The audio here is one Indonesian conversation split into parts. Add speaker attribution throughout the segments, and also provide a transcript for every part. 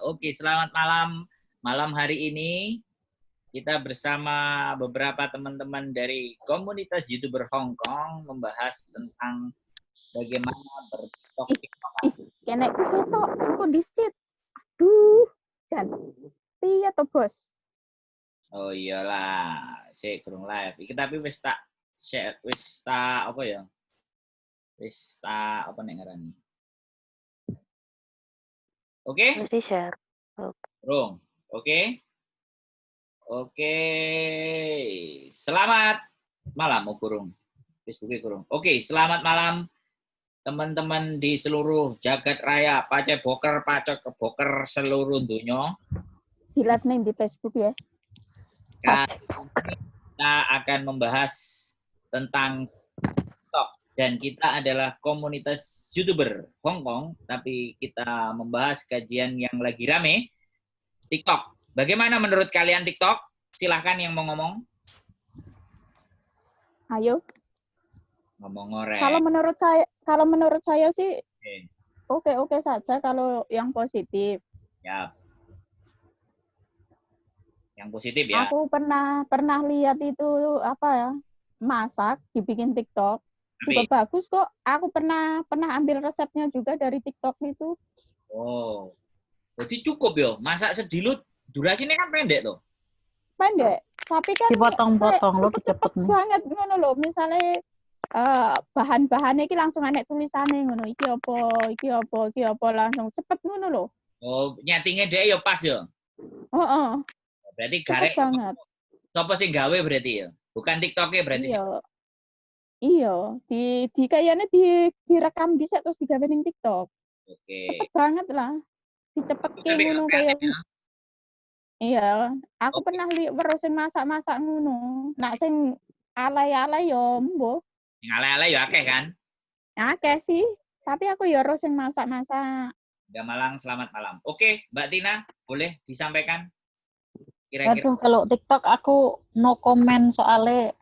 Speaker 1: Oke, selamat malam. Malam hari ini kita bersama beberapa teman-teman dari komunitas YouTuber Hong Kong membahas tentang bagaimana bertiktok-tiktokan.
Speaker 2: Kene ketok kondisi. Aduh, Jan. Piye to, Bos?
Speaker 1: Oh iyalah, sik kurang live. Iki tapi wis tak share, wis tak apa ya? Wis tak apa nek ngarani. Oke?
Speaker 3: Mesti share.
Speaker 1: Rung. Oke? Oke. Selamat malam, kurung. Facebooknya kurung. Oke, selamat malam teman-teman di seluruh jagat raya, paceboker, paceboker seluruh dunia.
Speaker 2: Di-live nih di Facebook ya.
Speaker 1: Kita akan membahas tentang TikTok dan kita adalah komunitas YouTuber Hong Kong, tapi kita membahas kajian yang lagi rame, TikTok. Bagaimana menurut kalian TikTok? Silahkan yang mau ngomong.
Speaker 2: Ayo.
Speaker 1: Ngomong ngorek.
Speaker 2: Kalau menurut saya sih
Speaker 1: Oke.
Speaker 2: oke saja kalau yang positif.
Speaker 1: Ya. Yang positif ya.
Speaker 2: Aku pernah lihat itu apa ya? Masak dibikin TikTok. Juga bagus kok. Aku pernah ambil resepnya juga dari TikTok itu.
Speaker 1: Oh. Jadi cukup ya, masak sedilut durasinya kan pendek tuh.
Speaker 2: Pendek, tapi kan
Speaker 3: Dipotong-potong lo
Speaker 2: cepet banget ngono lho. Misale bahan-bahannya iki langsung enek tulisane ngono. Iki apa langsung cepet ngono lho.
Speaker 1: Oh, nyatingnya dia ya pas ya.
Speaker 2: Heeh.
Speaker 1: Berarti
Speaker 2: Cepet
Speaker 1: garek
Speaker 2: banget.
Speaker 1: sopo sing gawe berarti ya. Bukan TikToknya berarti.
Speaker 2: Iya, di kayaknya direkam dhisik terus digawe ning TikTok.
Speaker 1: Oke.
Speaker 2: Cepet banget lah. Dicepetke ngono kaya. Iya, aku pernah weruh sing masak-masak ngono. Nak sing alay-alay yo mbuh.
Speaker 1: Sing alay-alay ya akeh kan?
Speaker 2: Akeh sih, tapi aku yo weruh sing masak-masak.
Speaker 1: Gamalang, selamat malam. Oke, Mbak Tina, boleh disampaikan? Kira-kira.
Speaker 3: Aduh, kalau TikTok aku no comment soalnya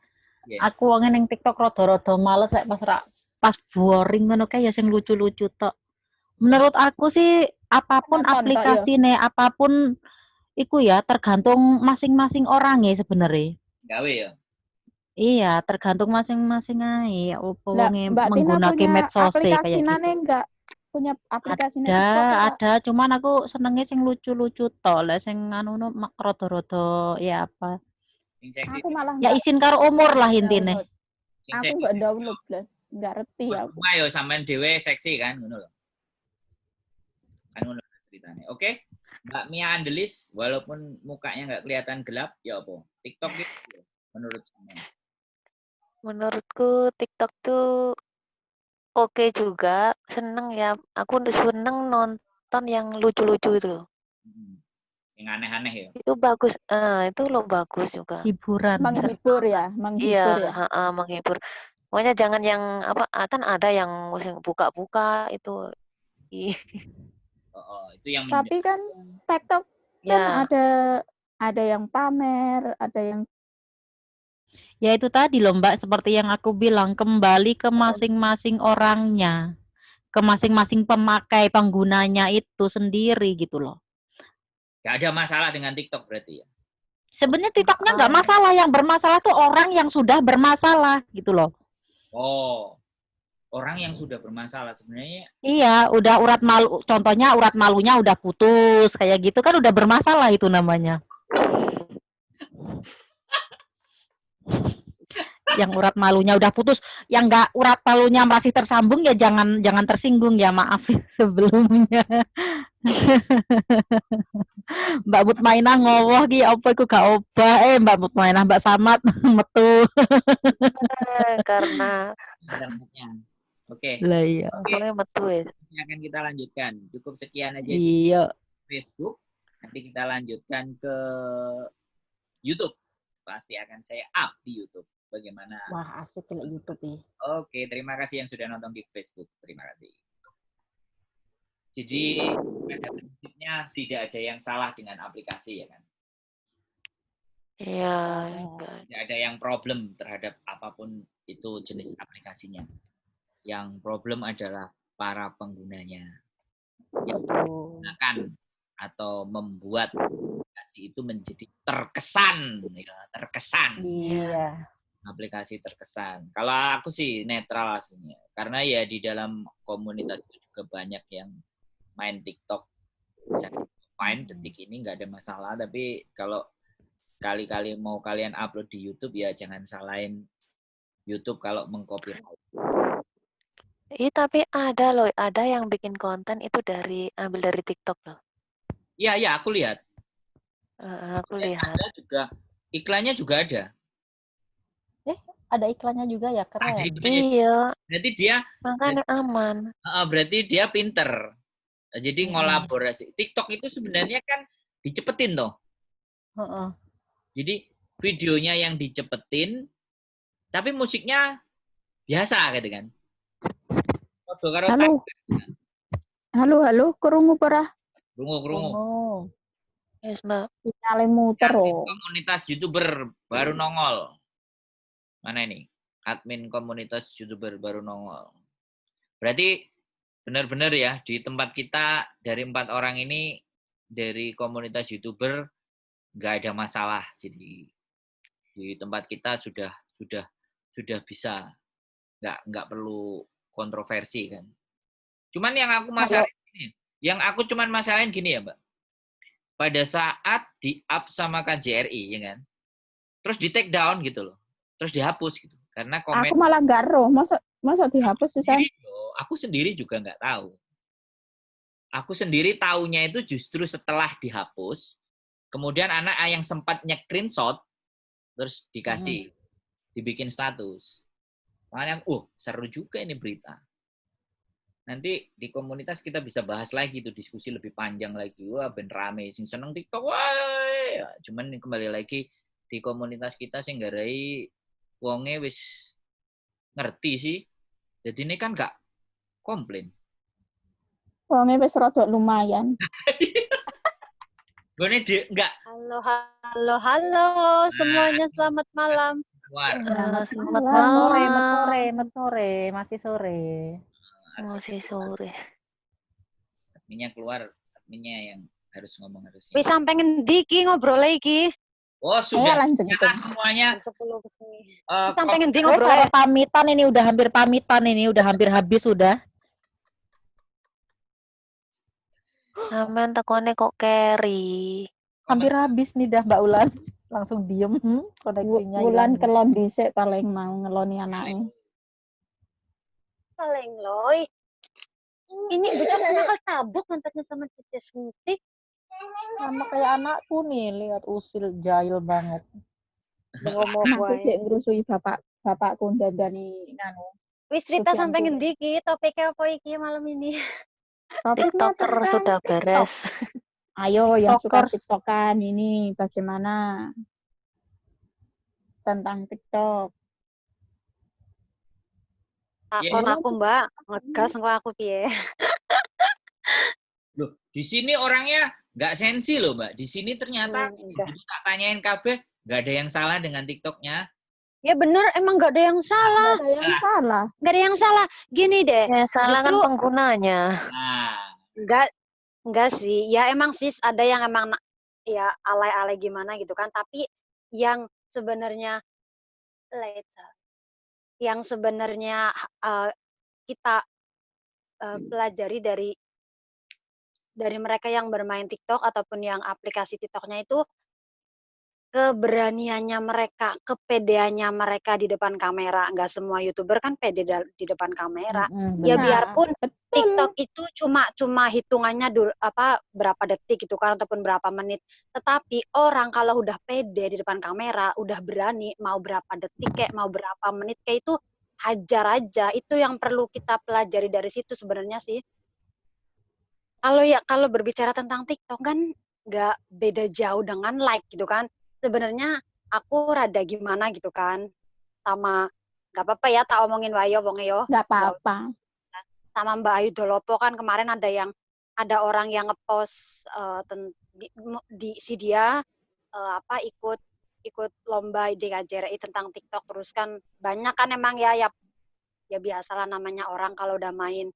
Speaker 3: aku wong ning TikTok rada-rada males lek pas boring ngono kae ya sing lucu-lucu tok. Menurut aku sih apapun aplikasine, apapun iku ya tergantung masing-masing orang ya sebenarnya.
Speaker 1: Gawe ya.
Speaker 3: Iya, tergantung masing-masing ae opo wonge
Speaker 2: Mbak Tina
Speaker 3: menggunakan
Speaker 2: punya
Speaker 3: medsos kayak
Speaker 2: aplikasinya
Speaker 3: gitu.
Speaker 2: enggak? Punya aplikasinya TikTok
Speaker 3: Ada, cuman aku senengnya sing lucu-lucu tok. Lah sing anu rada-rada ya apa?
Speaker 2: Aku malah
Speaker 3: ya isin karo umur lah intine.
Speaker 2: Aku enggak download, Blas. Enggak ngerti aku.
Speaker 1: Cuma yo sampean dhewe seksi kan ngono lho. Kan ngono ceritanya. Oke. Mbak Mia Andelis, walaupun mukanya nggak kelihatan gelap, ya apa? TikTok gitu menurut sampean.
Speaker 3: Menurutku TikTok tuh oke juga, seneng ya. Aku seneng nonton yang lucu-lucu itu loh.
Speaker 1: Yang aneh-aneh ya.
Speaker 3: Itu bagus, itu lo bagus juga.
Speaker 2: Hiburan. Menghibur ya, menghibur ya.
Speaker 3: Iya, menghibur. Pokoknya jangan yang apa, kan ada yang buka-buka itu.
Speaker 1: Itu yang
Speaker 2: tapi kan TikTok kan ada yang pamer, ada yang
Speaker 3: ya itu tadi loh Mbak, seperti yang aku bilang, kembali ke masing-masing orangnya, ke masing-masing pemakai penggunanya itu sendiri gitu loh.
Speaker 1: Gak ada masalah dengan TikTok berarti ya?
Speaker 3: Sebenarnya TikToknya nggak masalah, yang bermasalah tuh orang yang sudah bermasalah gitu loh.
Speaker 1: Oh, orang yang sudah bermasalah sebenarnya.
Speaker 3: Iya, udah urat malu, contohnya urat malunya udah putus, kayak gitu kan udah bermasalah itu namanya. Yang urat malunya udah putus, yang nggak urat malunya masih tersambung ya jangan tersinggung ya, maaf sebelumnya. Mbak Mutmainah ngowoh ki apa iku gak obah Mbak Mutmainah, Mbak Samad metu. Karena
Speaker 1: Oke.
Speaker 3: Lah iya.
Speaker 1: Oke, metu ya. Ini akan kita lanjutkan. Cukup sekian aja
Speaker 3: iya.
Speaker 1: Di Facebook. Nanti kita lanjutkan ke YouTube. Pasti akan saya up di YouTube. Bagaimana?
Speaker 3: Wah, asik lah YouTube ya.
Speaker 1: Oke, terima kasih yang sudah nonton di Facebook. Terima kasih. Jadi, pada prinsipnya tidak ada yang salah dengan aplikasi ya kan? Iya. Tidak ada yang problem terhadap apapun itu jenis aplikasinya. Yang problem adalah para penggunanya yang menggunakan atau membuat aplikasi itu menjadi terkesan, ya, terkesan.
Speaker 3: Iya.
Speaker 1: Aplikasi terkesan. Kalau aku sih netral aslinya. Karena ya di dalam komunitas itu juga banyak yang main TikTok dan main detik ini nggak ada masalah. Tapi kalau kali-kali mau kalian upload di YouTube ya jangan salahin YouTube kalau mengcopyright.
Speaker 4: Tapi ada yang bikin konten itu ambil dari TikTok loh.
Speaker 1: Iya, aku lihat.
Speaker 4: Aku lihat.
Speaker 1: Ada juga iklannya juga ada.
Speaker 3: Ada iklannya juga ya, keren.
Speaker 1: Ada iklannya.
Speaker 4: Iya.
Speaker 1: Berarti dia
Speaker 4: makanya aman.
Speaker 1: Berarti dia pinter. Jadi ngolaborasi. TikTok itu sebenarnya kan dicepetin toh. Jadi videonya yang dicepetin, tapi musiknya biasa gitu kan.
Speaker 2: Halo, krungu perah.
Speaker 1: Krungu.
Speaker 4: Yes, Mbak.
Speaker 2: Sinyale muter.
Speaker 1: Komunitas YouTuber baru nongol. Mana ini? Admin komunitas YouTuber baru nongol. Berarti benar-benar ya di tempat kita dari 4 orang ini dari komunitas YouTuber nggak ada masalah. Jadi di tempat kita sudah bisa nggak perlu kontroversi kan. Cuman yang aku masalahin gini ya Mbak. Pada saat di-up sama KJRI ya kan. Terus di take down gitu loh. Terus dihapus gitu. Karena komen
Speaker 2: aku malah nggak roh, masa dihapus susah.
Speaker 1: Aku sendiri juga nggak tahu. Aku sendiri taunya itu justru setelah dihapus. Kemudian anak yang sempat screenshot terus dikasih, dibikin status. Makanya, seru juga ini berita. Nanti di komunitas kita bisa bahas lagi tuh, diskusi lebih panjang lagi. Wah, ben rame, sing seneng TikTok, wah. Cuman kembali lagi di komunitas kita sing garai wonge wis ngerti sih. Jadi ini kan nggak komplain.
Speaker 2: Wonge wis rada lumayan.
Speaker 1: Gue nggak.
Speaker 4: Halo, semuanya selamat malam.
Speaker 3: Selamat sore, masih sore.
Speaker 4: Masih sore.
Speaker 1: Adminnya keluar, adminnya yang harus ngomong harusnya.
Speaker 4: Wis sampai ngendi ki ngobrol lagi?
Speaker 1: Oh, sudah.
Speaker 2: Lanjut
Speaker 1: semuanya.
Speaker 4: 10 kesini. Sampai ngendi ngobrol
Speaker 3: Kalau pamitan ini udah hampir habis sudah.
Speaker 4: Aman takone kok carry.
Speaker 3: Hampir habis nih dah Mbak Ulan. Langsung diem koneksinya.
Speaker 2: Bulan kelon dhisik paling mau ngeloni anaknya.
Speaker 4: Paling loy. Ini bocah nakal tabuk mantannya sama Cici Suntik.
Speaker 3: Sama kayak anakku nih, lihat usil jahil banget.
Speaker 4: Ngomong
Speaker 2: wae. Sik ngrusui bapakku ndandani nganu.
Speaker 4: Wis cerita sampai ngendi ki? Topiknya apa iki malam ini?
Speaker 2: TikToker
Speaker 4: sudah beres.
Speaker 2: Ayo yang suka TikTokan ini bagaimana tentang TikTok?
Speaker 4: Aku Mbak, ngegas engko aku piye?
Speaker 1: Loh, di sini orangnya nggak sensi loh Mbak. Di sini ternyata begitu tak tanyain kabeh, nggak ada yang salah dengan TikToknya.
Speaker 4: Ya bener, emang nggak ada yang salah. Nggak ada yang salah. Gini deh. Ya, salah justru, kan penggunanya. Nggak sih. Ya emang sih ada yang emang ya alay-alay gimana gitu kan. Tapi yang sebenarnya kita pelajari dari mereka yang bermain TikTok ataupun yang aplikasi TikToknya itu keberaniannya mereka, kepedeannya mereka di depan kamera. Nggak semua YouTuber kan pede di depan kamera. Ya biarpun TikTok itu cuma hitungannya berapa detik gitu kan ataupun berapa menit. Tetapi orang kalau udah pede di depan kamera, udah berani mau berapa detik kayak mau berapa menit kayak itu hajar aja. Itu yang perlu kita pelajari dari situ sebenarnya sih. Kalau berbicara tentang TikTok kan nggak beda jauh dengan like gitu kan. Sebenarnya aku rada gimana gitu kan. Sama nggak apa-apa ya tak omongin wayo wong yo.
Speaker 2: Nggak apa-apa.
Speaker 4: Sama Mbak Ayu Dolopo kan kemarin ada orang yang ngepost si dia ikut lomba DKJRI tentang TikTok, terus kan banyak kan emang ya biasalah namanya orang kalau udah main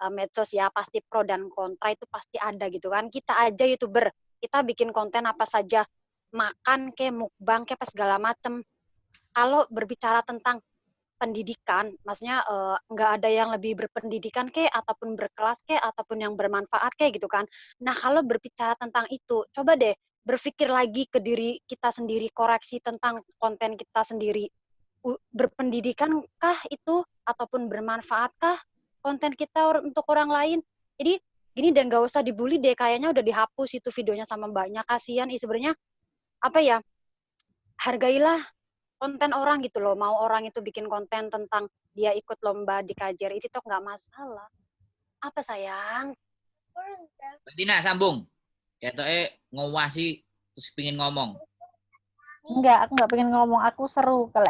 Speaker 4: medsos ya, pasti pro dan kontra itu pasti ada gitu kan. Kita aja YouTuber, kita bikin konten apa saja, makan ke mukbang ke apa segala macem. Kalau berbicara tentang pendidikan, maksudnya nggak ada yang lebih berpendidikan ataupun berkelas ataupun yang bermanfaat gitu kan. Nah kalau berbicara tentang itu, coba deh berpikir lagi ke diri kita sendiri, koreksi tentang konten kita sendiri. Berpendidikan kah itu ataupun bermanfaat kah konten kita untuk orang lain? Jadi gini deh, nggak usah dibully deh, kayaknya udah dihapus itu videonya sama mbaknya, kasihan sebenarnya. Apa ya, hargailah konten orang gitu loh. Mau orang itu bikin konten tentang dia ikut lomba di KJRI, itu tuh nggak masalah. Apa sayang?
Speaker 1: Mbak Tina sambung. Ketoknya ngawasi terus pingin ngomong.
Speaker 3: Enggak, aku enggak pengen ngomong. Aku seru kalau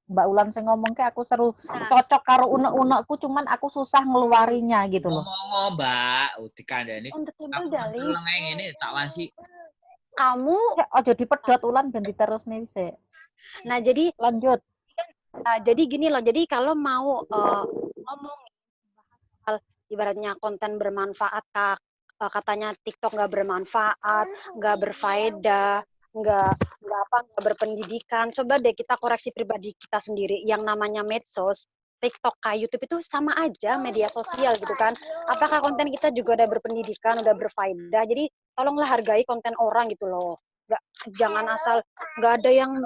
Speaker 3: Mbak Ulan saya ngomong aku seru. Cocok karo unek-unekku, cuman aku susah ngeluarinya gitu loh.
Speaker 1: Ngomong Mbak, dikandani.
Speaker 4: On the table,
Speaker 1: Aku
Speaker 4: darling.
Speaker 1: ini tak wasi.
Speaker 4: Kamu
Speaker 3: ojo dipedot Ulan ganti terus nih sih.
Speaker 4: Nah, jadi
Speaker 3: lanjut.
Speaker 4: Jadi gini loh, jadi kalau mau ngomong hal ibaratnya konten bermanfaat, katanya TikTok nggak bermanfaat, nggak berfaedah, nggak berpendidikan. Coba deh kita koreksi pribadi kita sendiri. Yang namanya medsos, TikTok, YouTube itu sama aja media sosial gitu kan. Apakah konten kita juga udah berpendidikan, udah berfaedah? Jadi tolonglah hargai konten orang gitu loh. Jangan asal nggak ada yang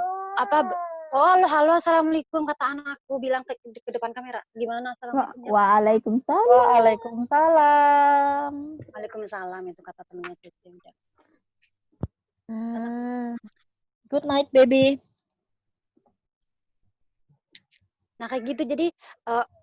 Speaker 4: Oh, halo, assalamualaikum, kata anakku bilang ke depan kamera. Gimana assalamualaikum?
Speaker 2: Waalaikumsalam.
Speaker 3: Waalaikumsalam.
Speaker 4: Waalaikumsalam itu kata temennya Cici.
Speaker 3: Good night, baby.
Speaker 4: Nah kayak gitu, jadi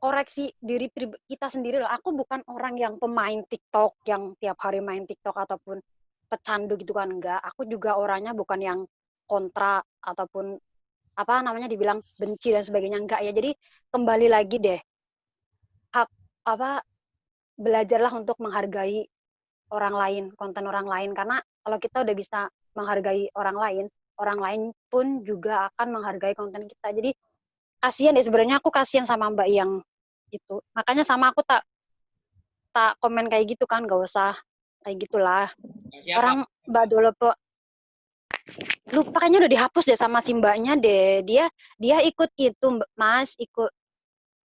Speaker 4: koreksi diri kita sendiri loh. Aku bukan orang yang pemain TikTok yang tiap hari main TikTok ataupun pecandu gitu kan, enggak. Aku juga orangnya bukan yang kontra ataupun dibilang benci dan sebagainya, enggak ya. Jadi kembali lagi deh, belajarlah untuk menghargai orang lain, konten orang lain, karena kalau kita udah bisa menghargai orang lain pun juga akan menghargai konten kita. Jadi kasihan deh, sebenarnya aku kasihan sama mbak yang itu, makanya sama aku tak komen kayak gitu kan, gak usah kayak gitulah. Orang Mbak Dolopo lupa, kayaknya udah dihapus deh sama si mbaknya deh. Dia ikut itu Mas,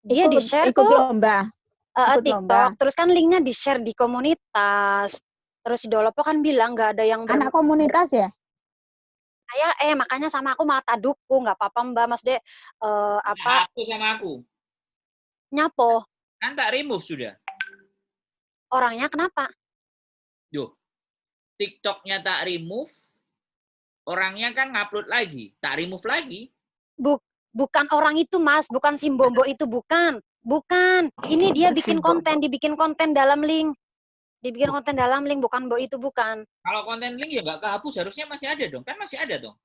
Speaker 4: dia di share kok
Speaker 2: lomba.
Speaker 4: TikTok, terus kan linknya di share di komunitas. Terus si Dolopo kan bilang nggak ada yang
Speaker 2: anak komunitas ya.
Speaker 4: Makanya sama aku malah tak dukung, nggak apa-apa mbak, maksudnya
Speaker 1: Hapus sama aku.
Speaker 4: Nyapo?
Speaker 1: Kan tak remove sudah.
Speaker 4: Orangnya kenapa?
Speaker 1: TikToknya tak remove, orangnya kan ngupload lagi, tak remove lagi.
Speaker 4: Bukan orang itu Mas, bukan si Mbombo itu, bukan. Ini dia dibikin konten dalam link. Dibikin konten dalam link, bukan Mbok itu, bukan.
Speaker 1: Kalau konten link ya nggak kehapus, harusnya masih ada dong. Kan masih ada dong.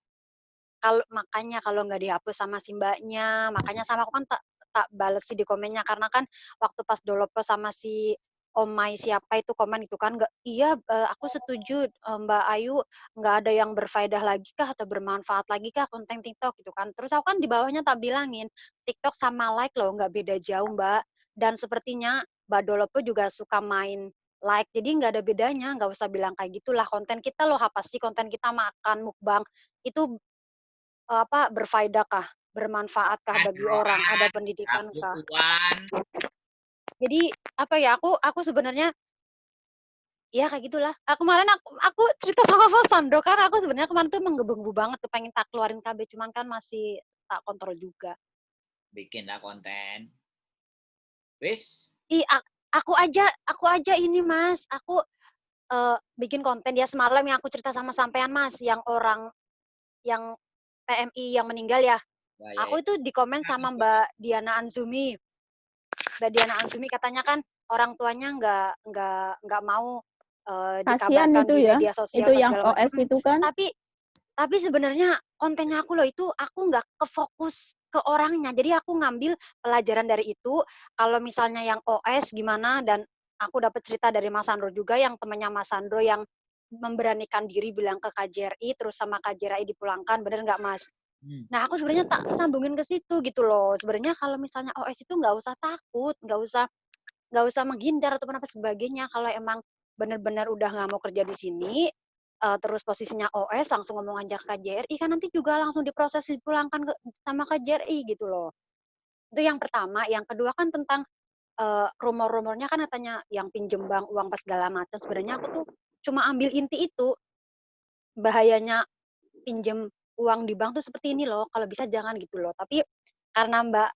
Speaker 4: Makanya kalau nggak dihapus sama si mbaknya, makanya sama aku kan tak bales sih di komennya, karena kan waktu pas Dolopo sama si Omai siapa itu komen itu kan, aku setuju Mbak Ayu, nggak ada yang berfaedah lagi kah atau bermanfaat lagi kah konten TikTok gitu kan. Terus aku kan di bawahnya tak bilangin, TikTok sama like loh, nggak beda jauh Mbak. Dan sepertinya Mbak Dolopo juga suka main like, jadi nggak ada bedanya, nggak usah bilang kayak gitulah. Konten kita loh, apa sih konten kita makan, mukbang, itu berfaedah kah? Bermanfaat kah bagi orang? Ada pendidikan kah? Jadi aku sebenarnya ya kayak gitulah. Kemarin aku cerita sama Sandro, karena aku sebenarnya kemarin tuh menggebu-gebu banget tuh pengen tak keluarin KB, cuman kan masih tak kontrol juga.
Speaker 1: Bikinlah konten. Wis.
Speaker 4: Aku aja ini Mas, aku bikin konten ya semalam yang aku cerita sama sampean Mas, yang orang yang PMI yang meninggal ya. Aku itu di komen sama Mbak Diana Anzumi. Mbak Diana Anzumi katanya kan orang tuanya nggak mau dikabarkan
Speaker 2: itu
Speaker 4: di
Speaker 2: ya,
Speaker 4: media sosial.
Speaker 2: itu yang OS itu kan.
Speaker 4: Tapi sebenarnya kontennya aku loh itu, aku nggak kefokus ke orangnya. Jadi aku ngambil pelajaran dari itu. Kalau misalnya yang OS gimana, dan aku dapat cerita dari Mas Sandro juga, yang temannya Mas Sandro yang memberanikan diri bilang ke KJRI, terus sama KJRI dipulangkan, bener nggak Mas? Nah aku sebenarnya tak sambungin ke situ gitu loh. Sebenarnya kalau misalnya OS itu nggak usah takut, nggak usah nggak usah menghindar ataupun apa sebagainya. Kalau emang benar-benar udah nggak mau kerja di sini, terus posisinya OS langsung ngomong aja ke KJRI, kan nanti juga langsung diproses dipulangkan sama KJRI gitu loh. Itu yang pertama. Yang kedua kan tentang rumor-rumornya kan katanya yang pinjem bank uang pas segala macam. Sebenarnya aku tuh cuma ambil inti itu. Bahayanya pinjem uang di bank tuh seperti ini loh, kalau bisa jangan gitu loh. Tapi karena Mbak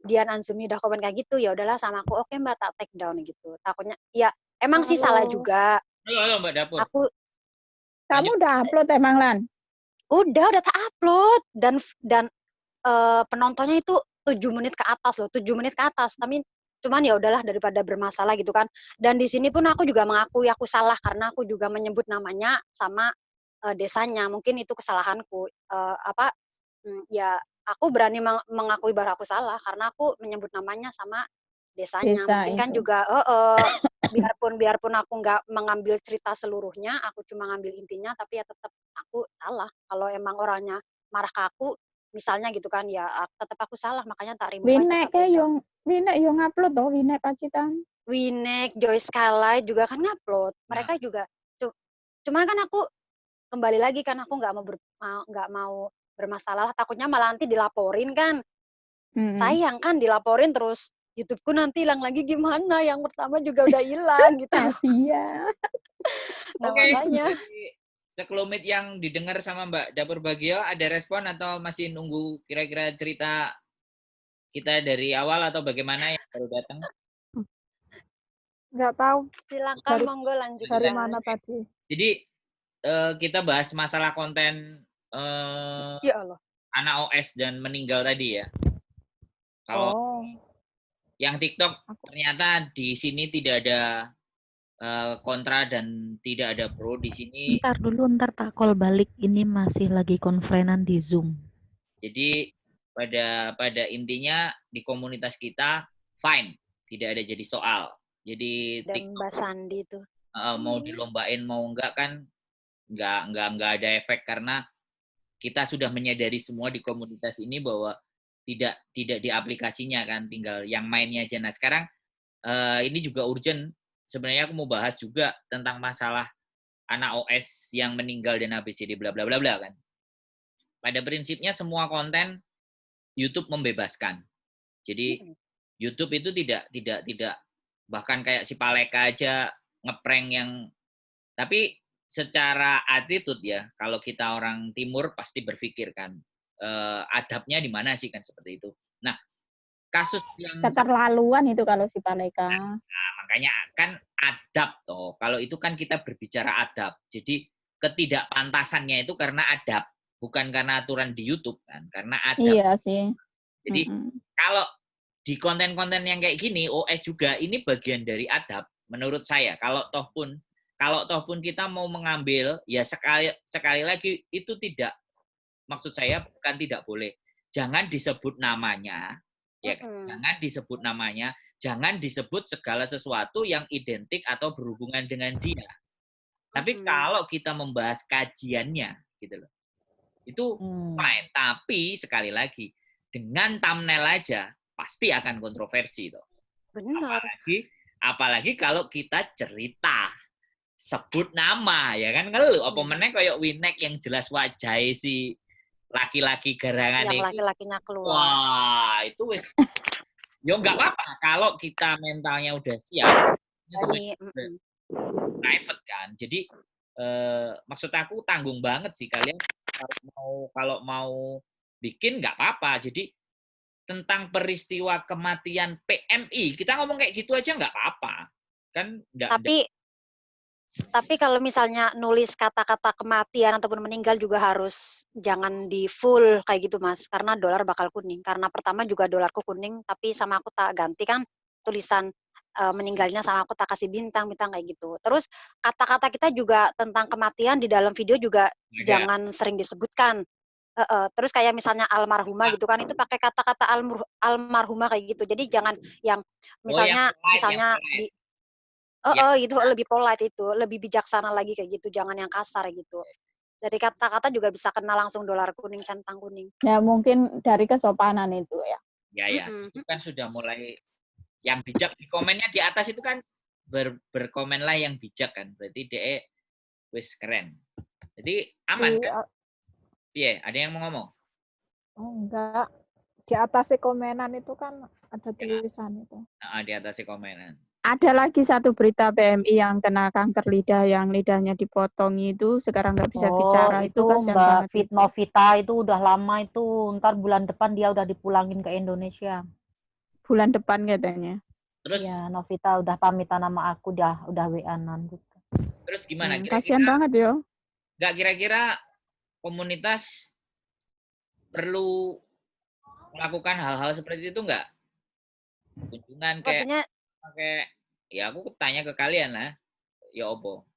Speaker 4: Dian Anzumi udah komen kayak gitu, ya udahlah sama aku, oke Mbak, tak take down gitu. Takutnya ya emang sih salah
Speaker 2: Halo.
Speaker 4: juga.
Speaker 1: Halo Mbak Dapur.
Speaker 2: Kamu udah upload emang, Lan?
Speaker 4: Udah tak upload dan penontonnya itu 7 menit ke atas loh, 7 menit ke atas. Tapi cuman ya udahlah daripada bermasalah gitu kan. Dan di sini pun aku juga mengakui aku salah karena aku juga menyebut namanya sama desanya. Mungkin itu kesalahanku. Ya aku berani mengakui bahwa aku salah karena aku menyebut namanya sama desanya.
Speaker 2: Desa
Speaker 4: Mungkin kan
Speaker 2: itu.
Speaker 4: juga biarpun aku nggak mengambil cerita seluruhnya, aku cuma ngambil intinya, tapi ya tetap aku salah. Kalau emang orangnya marah ke aku, misalnya gitu kan, ya tetap aku salah, makanya tak remove aja.
Speaker 2: Winek yang upload toh, Winek Pacitan.
Speaker 4: Winek, Joy Skylight juga kan ngupload. Mereka juga. Cuman kan aku kembali lagi kan aku nggak mau bermasalah. Takutnya malah nanti dilaporin kan. Sayang kan dilaporin terus YouTube-ku nanti hilang lagi gimana? Yang pertama juga udah hilang gitu.
Speaker 2: Kasian.
Speaker 4: Nah,
Speaker 1: Oke,
Speaker 4: makanya.
Speaker 1: sekelumit yang didengar sama Mbak Dapur Bagio, ada respon atau masih nunggu kira-kira cerita kita dari awal atau bagaimana yang baru datang?
Speaker 2: Nggak tahu.
Speaker 4: Silakan monggo lanjut.
Speaker 2: Dari mana tadi?
Speaker 1: Jadi kita bahas masalah konten
Speaker 4: Ya Allah.
Speaker 1: anak OS dan meninggal tadi ya. Kalau yang TikTok ternyata di sini tidak ada kontra dan tidak ada pro di sini.
Speaker 3: Ntar tak call balik, ini masih lagi konferensi di Zoom.
Speaker 1: Jadi pada intinya di komunitas kita fine, tidak ada jadi soal. Jadi
Speaker 4: Dan Mbak Sandi itu
Speaker 1: mau dilombain mau enggak kan enggak ada efek karena kita sudah menyadari semua di komunitas ini bahwa tidak di aplikasinya kan, tinggal yang mainnya aja. Nah sekarang ini juga urgent. Sebenarnya aku mau bahas juga tentang masalah anak OS yang meninggal dan ABCD bla bla bla bla kan. Pada prinsipnya semua konten YouTube membebaskan. Jadi YouTube itu tidak bahkan kayak si Paleka aja ngeprank yang, tapi secara attitude ya, kalau kita orang timur pasti berpikir kan adabnya di mana sih kan seperti itu. Nah, kasus yang
Speaker 2: keterlaluan itu kalau si Paleka.
Speaker 1: Nah, makanya kan adab toh. Kalau itu kan kita berbicara adab. Jadi ketidakpantasannya itu karena adab, bukan karena aturan di YouTube kan, karena adab.
Speaker 2: Iya sih.
Speaker 1: Jadi kalau di konten-konten yang kayak gini, OS juga ini bagian dari adab menurut saya. Kalau toh pun kita mau mengambil, ya sekali lagi itu tidak, maksud saya bukan tidak boleh. Jangan disebut namanya, ya kan? Jangan disebut namanya, jangan disebut segala sesuatu yang identik atau berhubungan dengan dia. Tapi kalau kita membahas kajiannya, gitu loh, itu fine. Tapi sekali lagi, dengan thumbnail aja pasti akan kontroversi toh.
Speaker 4: Benar.
Speaker 1: Apalagi kalau kita cerita sebut nama ya kan, kalau apa meneh kayak Winek yang jelas wajah si laki-laki garangan
Speaker 4: yang
Speaker 1: itu,
Speaker 4: laki-lakinya keluar.
Speaker 1: wah itu wis yo nggak apa-apa kalau kita mentalnya udah siap. Private kan, jadi maksud aku tanggung banget sih kalian kalau mau bikin nggak apa-apa. Jadi tentang peristiwa kematian PMI kita ngomong kayak gitu aja nggak apa-apa kan.
Speaker 4: Tapi kalau misalnya nulis kata-kata kematian ataupun meninggal juga harus jangan di full kayak gitu Mas, karena dolar bakal kuning. Karena pertama juga dolarku kuning, tapi sama aku tak ganti kan tulisan meninggalnya, sama aku tak kasih bintang kayak gitu. Terus kata-kata kita juga tentang kematian di dalam video juga jangan sering disebutkan. Terus kayak misalnya almarhumah gitu kan, itu pakai kata-kata almarhumah kayak gitu. Jadi jangan yang misalnya di itu lebih polite, itu lebih bijaksana lagi kayak gitu, jangan yang kasar gitu. Dari kata-kata juga bisa kena langsung dolar kuning, centang kuning.
Speaker 2: Ya mungkin dari kesopanan itu ya.
Speaker 1: Ya, itu kan sudah mulai yang bijak di komennya di atas itu kan berkomenlah yang bijak kan. Berarti dia wis keren. Jadi aman kan? Iya, ada yang mau ngomong?
Speaker 5: Oh, enggak. Di atas komenan itu kan ada tulisan itu.
Speaker 1: Di atas komenan.
Speaker 2: Ada lagi satu berita PMI yang kena kanker lidah, yang lidahnya dipotong itu, sekarang nggak bisa bicara.
Speaker 3: itu
Speaker 2: kasihan
Speaker 3: Mbak
Speaker 2: banget
Speaker 3: Fit
Speaker 2: itu.
Speaker 3: Novita itu udah lama itu, ntar bulan depan dia udah dipulangin ke Indonesia.
Speaker 2: Bulan depan katanya.
Speaker 1: Terus
Speaker 3: Ya, Novita udah pamitan sama aku, udah WA-an gitu.
Speaker 1: Terus gimana?
Speaker 2: Kasihan banget yo.
Speaker 1: Nggak kira-kira komunitas perlu melakukan hal-hal seperti itu nggak? Kunjungan kayak ya aku tanya ke kalian lah. Ya opo.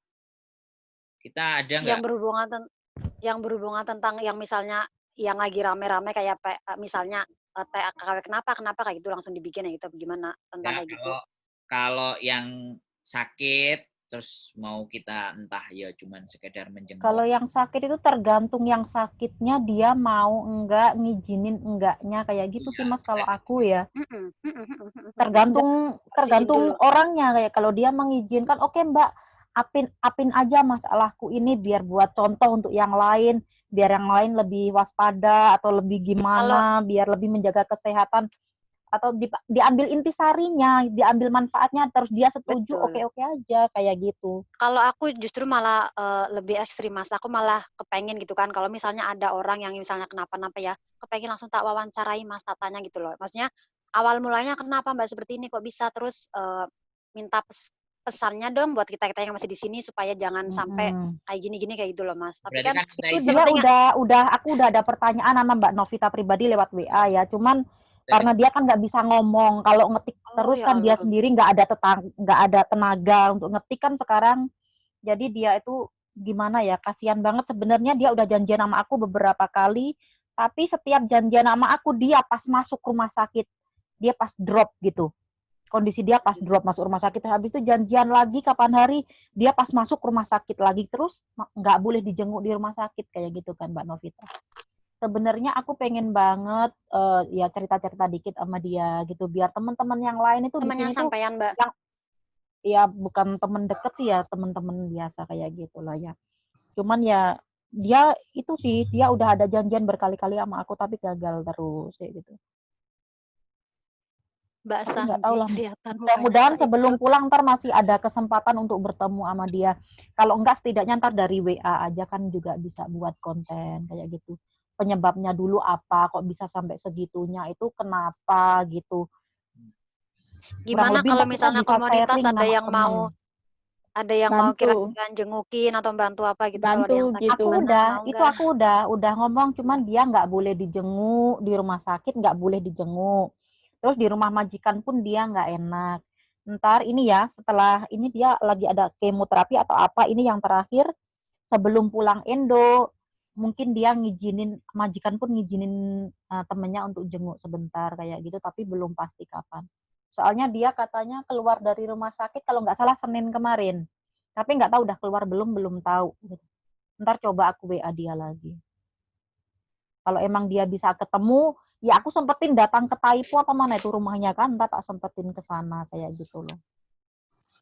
Speaker 1: Kita ada nggak?
Speaker 4: Yang berhubungan tentang yang misalnya yang lagi rame-rame kayak misalnya TKW kenapa kayak gitu langsung dibikin ya gitu gimana tentang kayak gitu.
Speaker 1: Kalau yang sakit terus mau kita entah ya cuman sekedar menjenguk.
Speaker 3: Kalau yang sakit itu tergantung yang sakitnya dia mau enggak, ngizinin enggaknya kayak gitu sih Mas kalau aku ya. Tergantung orangnya, kayak kalau dia mengizinkan, oke Mbak, apin aja masalahku ini biar buat contoh untuk yang lain, biar yang lain lebih waspada atau lebih gimana, biar lebih menjaga kesehatan. Atau diambil intisarinya, diambil manfaatnya, terus dia setuju, oke-oke aja, kayak gitu.
Speaker 4: Kalau aku justru malah lebih ekstrim, Mas. Aku malah kepengen gitu kan, kalau misalnya ada orang yang misalnya kenapa-napa ya, kepengen langsung tak wawancarai, Mas, tanya gitu loh. Maksudnya, awal mulanya kenapa Mbak seperti ini, kok bisa? Terus minta pesannya dong buat kita-kita yang masih di sini, supaya jangan sampai kayak gini-gini, kayak gitu loh, Mas. Tapi kan,
Speaker 3: itu dia aku udah ada pertanyaan sama Mbak Novita pribadi lewat WA ya, cuman karena dia kan nggak bisa ngomong, kalau ngetik terus kan dia sendiri nggak ada tenaga untuk ngetik kan sekarang, jadi dia itu gimana ya, kasihan banget sebenarnya. Dia udah janjian sama aku beberapa kali, tapi setiap janjian sama aku dia pas masuk rumah sakit, dia pas drop gitu, kondisi dia pas drop masuk rumah sakit, habis itu janjian lagi kapan hari, dia pas masuk rumah sakit lagi, terus nggak boleh dijenguk di rumah sakit kayak gitu kan Mbak Novita. Sebenarnya aku pengen banget ya cerita-cerita dikit sama dia gitu, biar teman-teman yang lain itu di sini tuh
Speaker 4: Mbak.
Speaker 3: yang ya bukan teman deket sih ya, teman-teman biasa kayak gitulah ya. Cuman ya dia itu sih, dia udah ada janjian berkali-kali sama aku tapi gagal terus kayak gitu.
Speaker 4: Mbak Sandi,
Speaker 3: nggak tahu lah. Mudah-mudahan sebelum pulang ntar masih ada kesempatan untuk bertemu sama dia. Kalau enggak setidaknya ntar dari WA aja kan juga bisa buat konten kayak gitu. Penyebabnya dulu apa, kok bisa sampai segitunya, itu kenapa gitu.
Speaker 4: Gimana kalau misalnya komunitas ada yang mau kira-kira jengukin atau bantu apa gitu, kalau ada yang sakit,
Speaker 3: gitu. Aku udah ngomong, cuman dia nggak boleh dijenguk di rumah sakit, nggak boleh dijenguk. Terus di rumah majikan pun dia nggak enak. Ntar ini ya, setelah ini dia lagi ada kemoterapi atau apa, ini yang terakhir sebelum pulang Indo, mungkin dia majikan pun ngizinin temennya untuk jenguk sebentar kayak gitu, tapi belum pasti kapan. Soalnya dia katanya keluar dari rumah sakit kalau nggak salah Senin kemarin, tapi nggak tahu udah keluar belum tahu. Ntar coba aku WA dia lagi. Kalau emang dia bisa ketemu, ya aku sempetin datang ke Taipo apa mana itu rumahnya kan, ntar tak sempetin ke sana kayak gitu loh.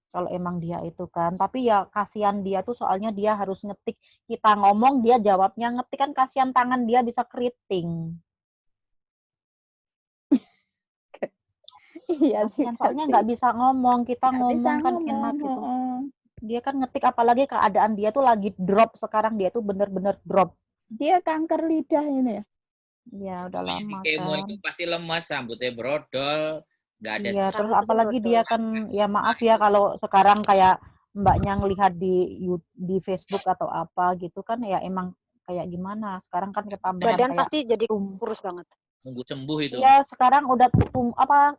Speaker 3: Kalau emang dia itu kan, tapi ya kasihan dia tuh, soalnya dia harus ngetik, kita ngomong dia jawabnya ngetik, kan kasihan tangan dia bisa keriting.
Speaker 2: Iya sih,
Speaker 3: soalnya nggak bisa ngomong, kita ngomong kan enak gitu. Dia kan ngetik, apalagi keadaan dia tuh lagi drop sekarang, dia tuh bener-bener drop.
Speaker 2: Dia kanker lidah ini ya?
Speaker 3: Ya udah lama
Speaker 1: kemo
Speaker 3: kan.
Speaker 1: itu pasti lemas, rambutnya brodol, nggak ada.
Speaker 3: Iya, terus apalagi dia kan, ya maaf ya kalau sekarang kayak mbaknya ngelihat di Facebook atau apa gitu kan, ya emang kayak gimana sekarang kan ketambahan
Speaker 4: badan
Speaker 3: kayak
Speaker 4: pasti jadi kurus banget.
Speaker 1: Nunggu sembuh itu.
Speaker 3: Ya sekarang udah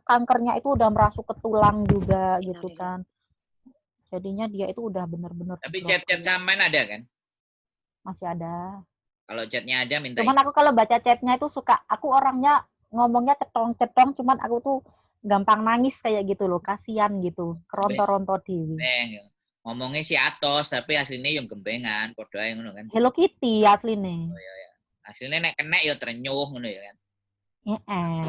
Speaker 3: kankernya itu udah merasuk ke tulang juga gitu kan. Jadinya dia itu udah bener-bener.
Speaker 1: Tapi chat-chat Samen ada kan?
Speaker 3: Masih ada.
Speaker 1: Kalau chatnya ada minta.
Speaker 3: Cuman aku kalau baca chatnya itu suka, aku orangnya ngomongnya cetong-cetong, cuman aku tuh gampang nangis kayak gitu loh, kasihan gitu, keronto-ronto dewi.
Speaker 1: Ngomongnya si Atos, tapi aslinya yang gembengan, podoke ngono kan.
Speaker 3: Hello Kitty aslinya.
Speaker 1: Oh iya ya. Aslinya nek kena ya trenyuh ngono ya kan.
Speaker 3: Heeh.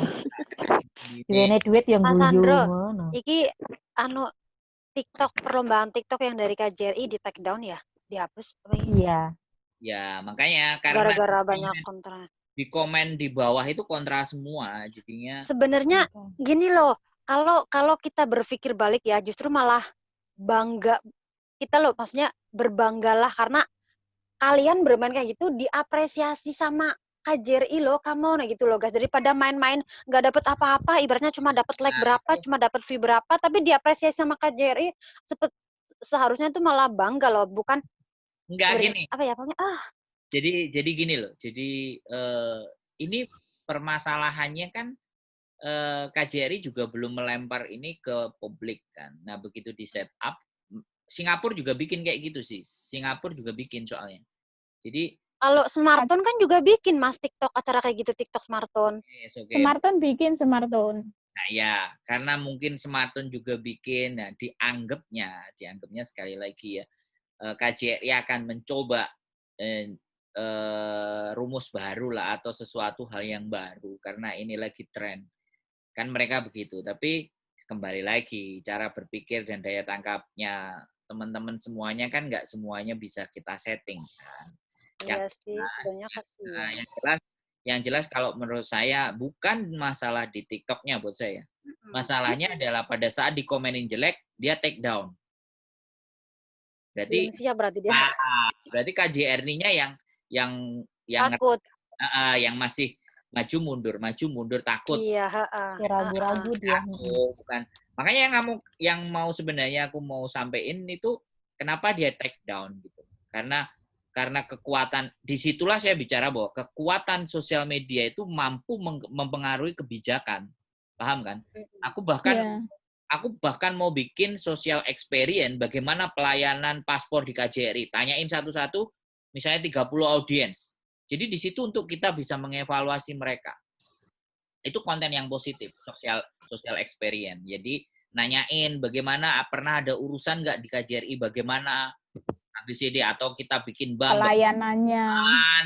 Speaker 3: Duwene duit yang
Speaker 4: Mas
Speaker 3: guyu
Speaker 4: Sandro,
Speaker 3: ngono.
Speaker 4: iki anu TikTok, perlombaan TikTok yang dari KJRI di take down ya, dihapus.
Speaker 3: Iya.
Speaker 1: Ya, makanya karena
Speaker 4: Gara-gara banyak kontra.
Speaker 1: di komen di bawah itu kontra semua, jadinya.
Speaker 4: Sebenarnya gini loh, kalau kita berpikir balik ya, justru malah bangga kita loh, maksudnya berbanggalah karena kalian bermain kayak gitu diapresiasi sama KJRI loh, kamu nah gitu loh guys, daripada main-main nggak dapet apa-apa, ibaratnya cuma dapet like berapa, cuma dapet view berapa, tapi diapresiasi sama KJRI seharusnya itu malah bangga loh, bukan
Speaker 1: Enggak gini.
Speaker 4: apa ya pokoknya
Speaker 1: Jadi gini loh. Jadi ini permasalahannya kan KJRI juga belum melempar ini ke publik kan. Nah, begitu di setup, Singapura juga bikin kayak gitu sih. Singapura juga bikin soalnya. Jadi
Speaker 4: kalau Smartone kan juga bikin Mas TikTok acara kayak gitu, TikTok Smartone.
Speaker 1: Okay.
Speaker 2: Smartone bikin Smartone.
Speaker 1: Nah ya, karena mungkin Smartone juga bikin, nah dianggapnya sekali lagi ya, KJRI akan mencoba rumus baru lah atau sesuatu hal yang baru karena ini lagi tren. Kan mereka begitu, tapi kembali lagi cara berpikir dan daya tangkapnya teman-teman semuanya kan nggak semuanya bisa kita setting kan.
Speaker 4: Iya sih, banyak kasihan.
Speaker 1: Yang jelas kalau menurut saya bukan masalah di TikToknya buat saya. Masalahnya adalah pada saat dikomenin jelek, dia take down. Berarti
Speaker 4: siap berarti dia.
Speaker 1: Berarti KJRI-nya yang
Speaker 4: takut.
Speaker 1: Yang masih maju mundur takut.
Speaker 4: Iya,
Speaker 3: ragu-ragu dia.
Speaker 1: Bukan. Makanya yang mau sebenarnya aku mau sampein itu kenapa dia take down gitu. Karena kekuatan, disitulah saya bicara bahwa kekuatan sosial media itu mampu mempengaruhi kebijakan. Paham kan? Aku bahkan mau bikin social experience bagaimana pelayanan paspor di KJRI. Tanyain satu-satu, misalnya 30 audiens. Jadi di situ untuk kita bisa mengevaluasi mereka. Itu konten yang positif, social experience. Jadi nanyain bagaimana, pernah ada urusan nggak di KJRI, bagaimana ABCD, atau kita bikin bank
Speaker 2: pelayanannya.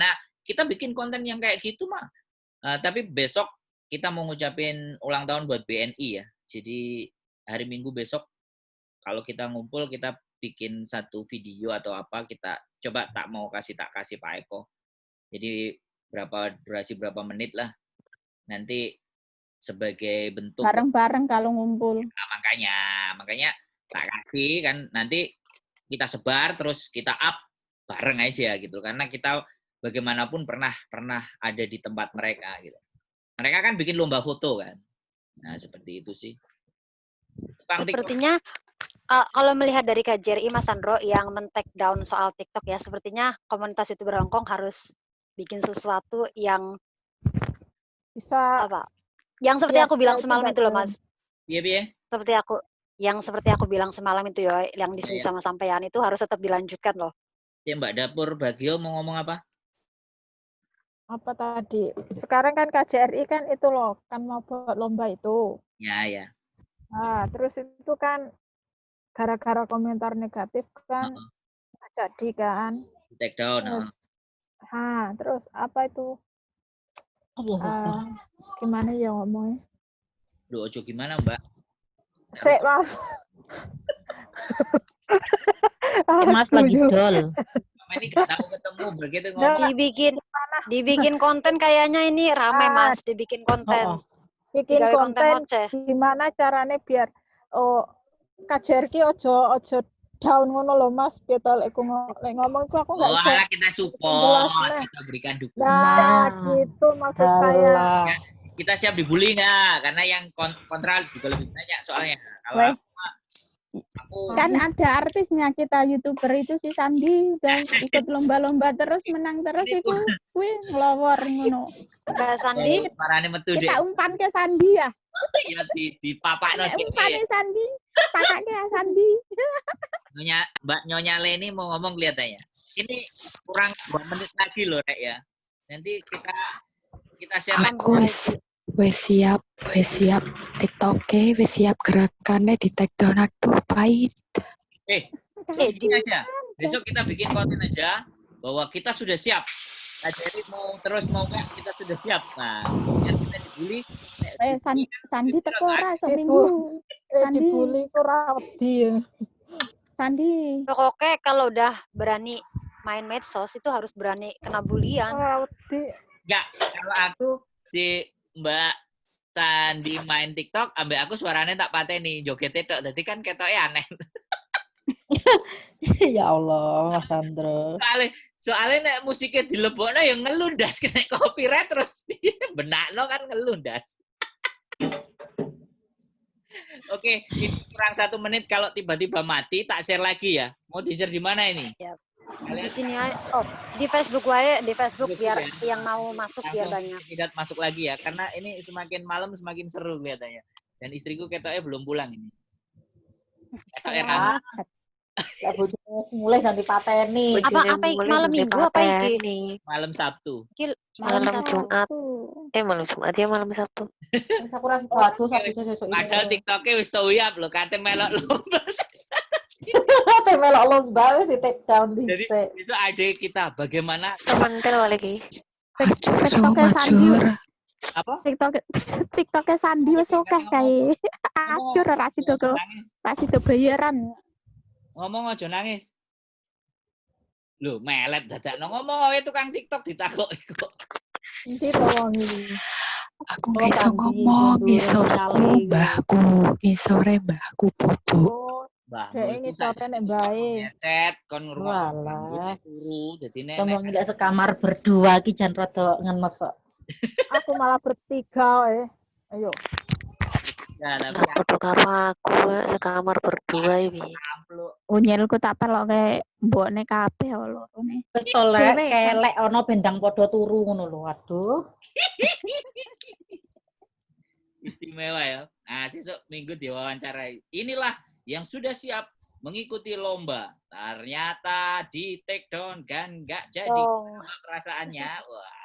Speaker 1: Nah, kita bikin konten yang kayak gitu mah. Tapi besok kita mau ngucapin ulang tahun buat BNI ya. Jadi hari Minggu besok kalau kita ngumpul kita bikin satu video atau apa, kita coba tak kasih Pak Eko. Jadi durasi berapa menit lah. Nanti sebagai bentuk
Speaker 2: bareng-bareng kalau ngumpul.
Speaker 1: Nah, makanya tak kasih kan, nanti kita sebar terus kita up bareng aja gitu, karena kita bagaimanapun pernah ada di tempat mereka gitu. Mereka kan bikin lomba foto kan. Nah, seperti itu sih.
Speaker 4: Sepertinya kalau melihat dari KJRI Mas Sandro yang men-take down soal TikTok ya, sepertinya komunitas YouTuber Hongkong harus bikin sesuatu yang
Speaker 5: bisa
Speaker 4: apa? Yang seperti aku bilang semalam itu loh, Mas.
Speaker 1: Iya.
Speaker 4: Seperti aku bilang semalam itu ya, yang diskusi sama sampean itu harus tetap dilanjutkan loh.
Speaker 1: Ya, Mbak Dapur Bagio mau ngomong apa?
Speaker 5: Apa tadi? Sekarang kan KJRI kan itu loh, kan mau buat lomba itu.
Speaker 1: Ya.
Speaker 5: Nah, terus itu kan gara-gara komentar negatif kan jadi kan.
Speaker 1: Take down.
Speaker 5: Terus apa itu? Gimana ya ngomongnya?
Speaker 1: Duh, ojo gimana, Mbak?
Speaker 5: Sek, Mas.
Speaker 3: Mas lagi dol.
Speaker 1: Ini gak tahu ketemu begitu ngomong.
Speaker 4: Dibikin konten kayaknya ini rame, Mas, dibikin konten.
Speaker 5: Bikin konten gimana caranya biar KJRI ojo down ngono lho, Mas. Betul aku ngomong aku enggak
Speaker 1: bisa. Kita support, kita berikan dukungan.
Speaker 5: Nah, gitu maksud saya.
Speaker 1: Ya, kita siap dibully nggak? Karena yang kontra juga lebih banyak soalnya. Kalau aku
Speaker 2: kan ada artisnya, kita YouTuber itu si Sandi udah ikut lomba-lomba terus, menang terus itu ngelowor ngono.
Speaker 4: Mbak Sandi
Speaker 1: parane metu
Speaker 2: kita umpan ke Sandi ya.
Speaker 1: Iya di papakno
Speaker 2: umpan ke Sandi. Pakaknya Sandi.
Speaker 1: Mbak Nyonya Leni mau ngomong kelihatannya. Ini kurang 2 menit lagi loh, Rek ya. Nanti kita share lagi.
Speaker 6: Wes siap TikTok-e, wes siap gerakannya di take down, aduh pahit.
Speaker 1: Gini aja. Besok kita bikin konten aja bahwa kita sudah siap Jadi mau nggak kita sudah siap. Nah, biar kita dibully.
Speaker 2: Sandi teko ora seminggu. Sandi
Speaker 5: dibully ku ra wedi.
Speaker 2: Sandi.
Speaker 4: Pokoknya kalau udah berani main medsos itu harus berani kena bulian.
Speaker 1: Enggak, kalau aku si Mbak Sandi main TikTok, ambek aku suaranya tak pateni, joget tok. Jadi kan ketoknya aneh.
Speaker 3: Ya Allah, Mas Sandro.
Speaker 1: Soalnya nek musiknya dilebokno yang ngelundas kena copyright terus benakno kan ngelundas. Oke, ini kurang 1 menit. Kalau tiba-tiba mati, tak share lagi ya. Mau di-share di mana ini?
Speaker 4: Ya. Di sini aja. Oh, di Facebook wae, di Facebook biar yang mau masuk biar banyak.
Speaker 1: Tidak masuk lagi ya, karena ini semakin malam semakin seru kelihatannya. Dan istriku ketoknya belum pulang ini. Ketoknya
Speaker 3: Ya bojone mulai ganti pateni.
Speaker 4: Apa malam Minggu apa iki?
Speaker 1: Malam Sabtu.
Speaker 7: Malam Jumat. Malam Jumat ya malam Sabtu.
Speaker 3: Aku rasa Sabtu sesuk.
Speaker 1: Padahal TikToknya wis soyap lho, kate melok lomba.
Speaker 3: Kate melok lomba wis di take down
Speaker 1: Jadi besok ada kita bagaimana
Speaker 7: Tementel lagi.
Speaker 6: Macur.
Speaker 1: Apa?
Speaker 2: TikToknya Sandi wis akeh kae. Acur ra sido kok. Ra sido bayaran.
Speaker 1: Ngomong aja nangis. Lho, melet dadakno ngomong wae tukang TikTok ditakoki kok.
Speaker 5: Iki to wong iki.
Speaker 6: Aku gak iso ngomong, ngisorku mbahku, ngisore mbahku bobo.
Speaker 5: Dhek ngisore nek bae.
Speaker 1: Headset kon
Speaker 3: Walah.
Speaker 1: turu dadine
Speaker 3: Ngomong ndak sekamar berdua ki jan rada ngenes kok.
Speaker 5: Aku malah bertiga Ayo.
Speaker 1: Ya,
Speaker 7: Foto karo aku sekamar berdua iki.
Speaker 2: Unyelku tak peloke mbokne kabeh lorone.
Speaker 3: Wis tolek kelek ana bendang padha turu ngono lho. Waduh.
Speaker 1: Istimewa ya. Nah, besok minggu diwawancarai. Inilah yang sudah siap mengikuti lomba. Ternyata di take down kan nggak jadi perasaannya. Wah.